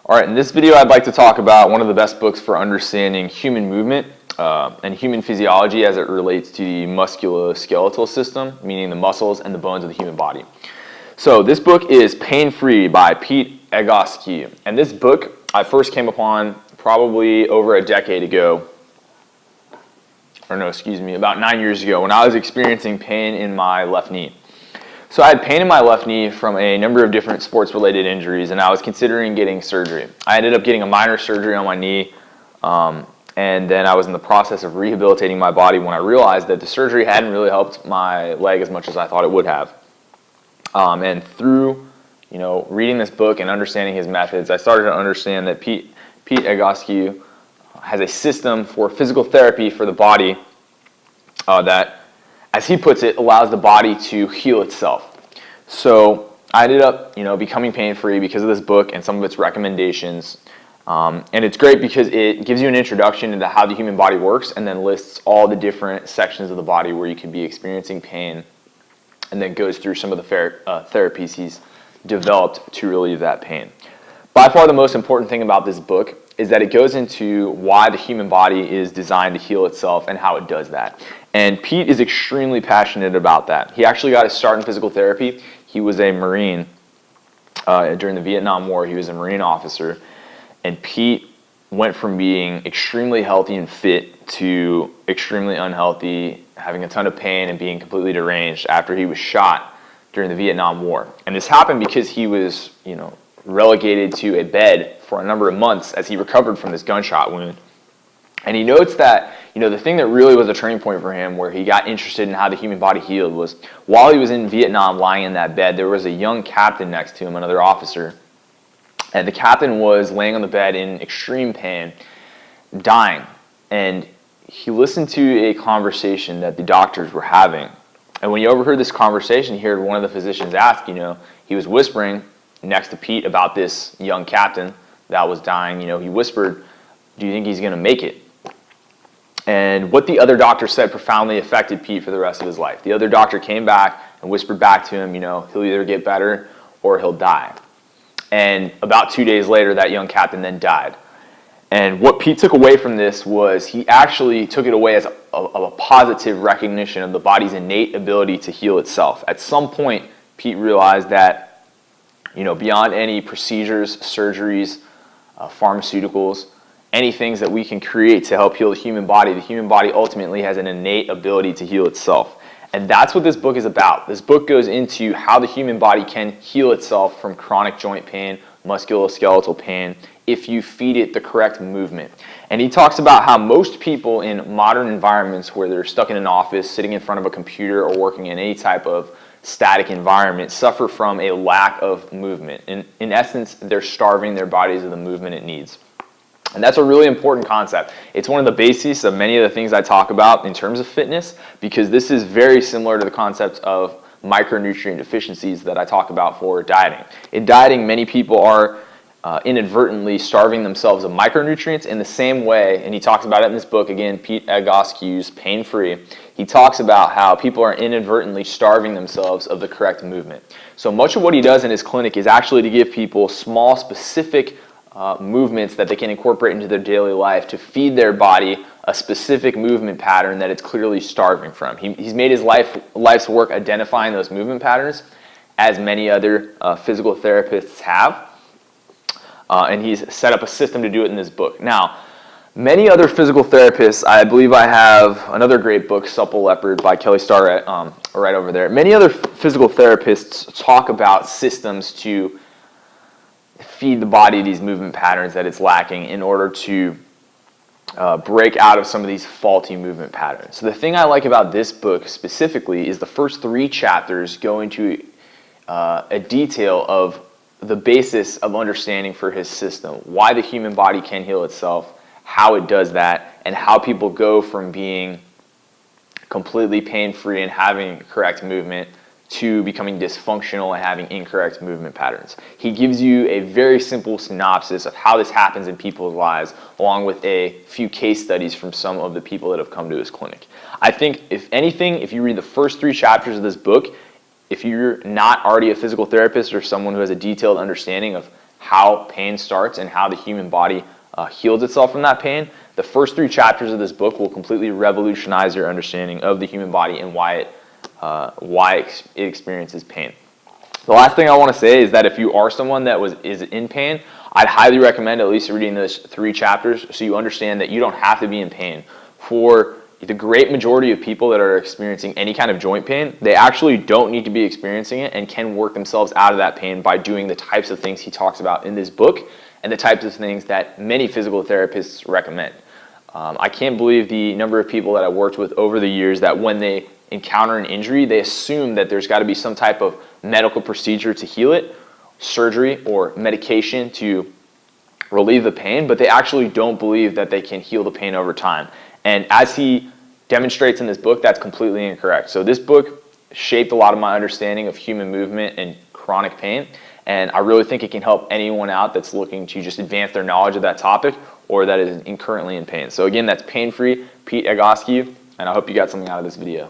All right, in this video I'd like to talk about one of the best books for understanding human movement and human physiology as it relates to the musculoskeletal system, meaning the muscles and the bones of the human body. So this book is Pain Free by Pete Egosky. And this book I first came upon probably over a decade ago, about 9 years ago when I was experiencing pain in my left knee. So I had pain in my left knee from a number of different sports-related injuries, and I was considering getting surgery. I ended up getting a minor surgery on my knee, and then I was in the process of rehabilitating my body when I realized that the surgery hadn't really helped my leg as much as I thought it would have. And through reading this book and understanding his methods, I started to understand that Pete Egosky has a system for physical therapy for the body that, as he puts it, allows the body to heal itself. So I ended up, becoming pain-free because of this book and some of its recommendations. And it's great because it gives you an introduction into how the human body works and then lists all the different sections of the body where you could be experiencing pain, and then goes through some of the therapies he's developed to relieve that pain. By far the most important thing about this book is that it goes into why the human body is designed to heal itself and how it does that. And Pete is extremely passionate about that. He actually got his start in physical therapy. He was a Marine during the Vietnam War. He was a Marine officer. And Pete went from being extremely healthy and fit to extremely unhealthy, having a ton of pain and being completely deranged after he was shot during the Vietnam War. And this happened because he was, relegated to a bed for a number of months as he recovered from this gunshot wound. And he notes that, the thing that really was a turning point for him where he got interested in how the human body healed was while he was in Vietnam lying in that bed, there was a young captain next to him, another officer. And the captain was laying on the bed in extreme pain, dying. And he listened to a conversation that the doctors were having. And when he overheard this conversation, he heard one of the physicians ask, he was whispering next to Pete about this young captain that was dying. He whispered, "Do you think he's going to make it?" And what the other doctor said profoundly affected Pete for the rest of his life. The other doctor came back and whispered back to him, he'll either get better or he'll die. And about 2 days later, that young captain then died. And what Pete took away from this was he actually took it away as a positive recognition of the body's innate ability to heal itself. At some point, Pete realized that, beyond any procedures, surgeries, pharmaceuticals, any things that we can create to help heal the human body ultimately has an innate ability to heal itself. And that's what this book is about. This book goes into how the human body can heal itself from chronic joint pain, musculoskeletal pain, if you feed it the correct movement. And he talks about how most people in modern environments where they're stuck in an office, sitting in front of a computer, or working in any type of static environment suffer from a lack of movement. In essence, they're starving their bodies of the movement it needs. And that's a really important concept. It's one of the bases of many of the things I talk about in terms of fitness, because this is very similar to the concept of micronutrient deficiencies that I talk about for dieting. In dieting, many people are inadvertently starving themselves of micronutrients in the same way, and he talks about it in this book, again, Pete Egosky's Pain Free. He talks about how people are inadvertently starving themselves of the correct movement. So much of what he does in his clinic is actually to give people small, specific movements that they can incorporate into their daily life to feed their body a specific movement pattern that it's clearly starving from. He's made his life's work identifying those movement patterns, as many other physical therapists have. And he's set up a system to do it in this book. Now, many other physical therapists, I believe I have another great book, Supple Leopard by Kelly Starrett, right over there. Many other physical therapists talk about systems to feed the body these movement patterns that it's lacking in order to break out of some of these faulty movement patterns. So the thing I like about this book specifically is the first 3 chapters go into a detail of the basis of understanding for his system, why the human body can heal itself, how it does that, and how people go from being completely pain-free and having correct movement to becoming dysfunctional and having incorrect movement patterns. He gives you a very simple synopsis of how this happens in people's lives, along with a few case studies from some of the people that have come to his clinic. I think, if anything, if you read the first 3 chapters of this book, if you're not already a physical therapist or someone who has a detailed understanding of how pain starts and how the human body heals itself from that pain. The first 3 chapters of this book will completely revolutionize your understanding of the human body and why it experiences pain. The last thing I want to say is that if you are someone that is in pain, I'd highly recommend at least reading those 3 chapters so you understand that you don't have to be in pain. For the great majority of people that are experiencing any kind of joint pain, they actually don't need to be experiencing it and can work themselves out of that pain by doing the types of things he talks about in this book and the types of things that many physical therapists recommend. I can't believe the number of people that I've worked with over the years that when they encounter an injury, they assume that there's got to be some type of medical procedure to heal it, surgery or medication to relieve the pain, but they actually don't believe that they can heal the pain over time. And as he demonstrates in this book, that's completely incorrect. So this book shaped a lot of my understanding of human movement and chronic pain, and I really think it can help anyone out that's looking to just advance their knowledge of that topic or that is currently in pain. So again, that's Pain Free, Pete Egosky, and I hope you got something out of this video.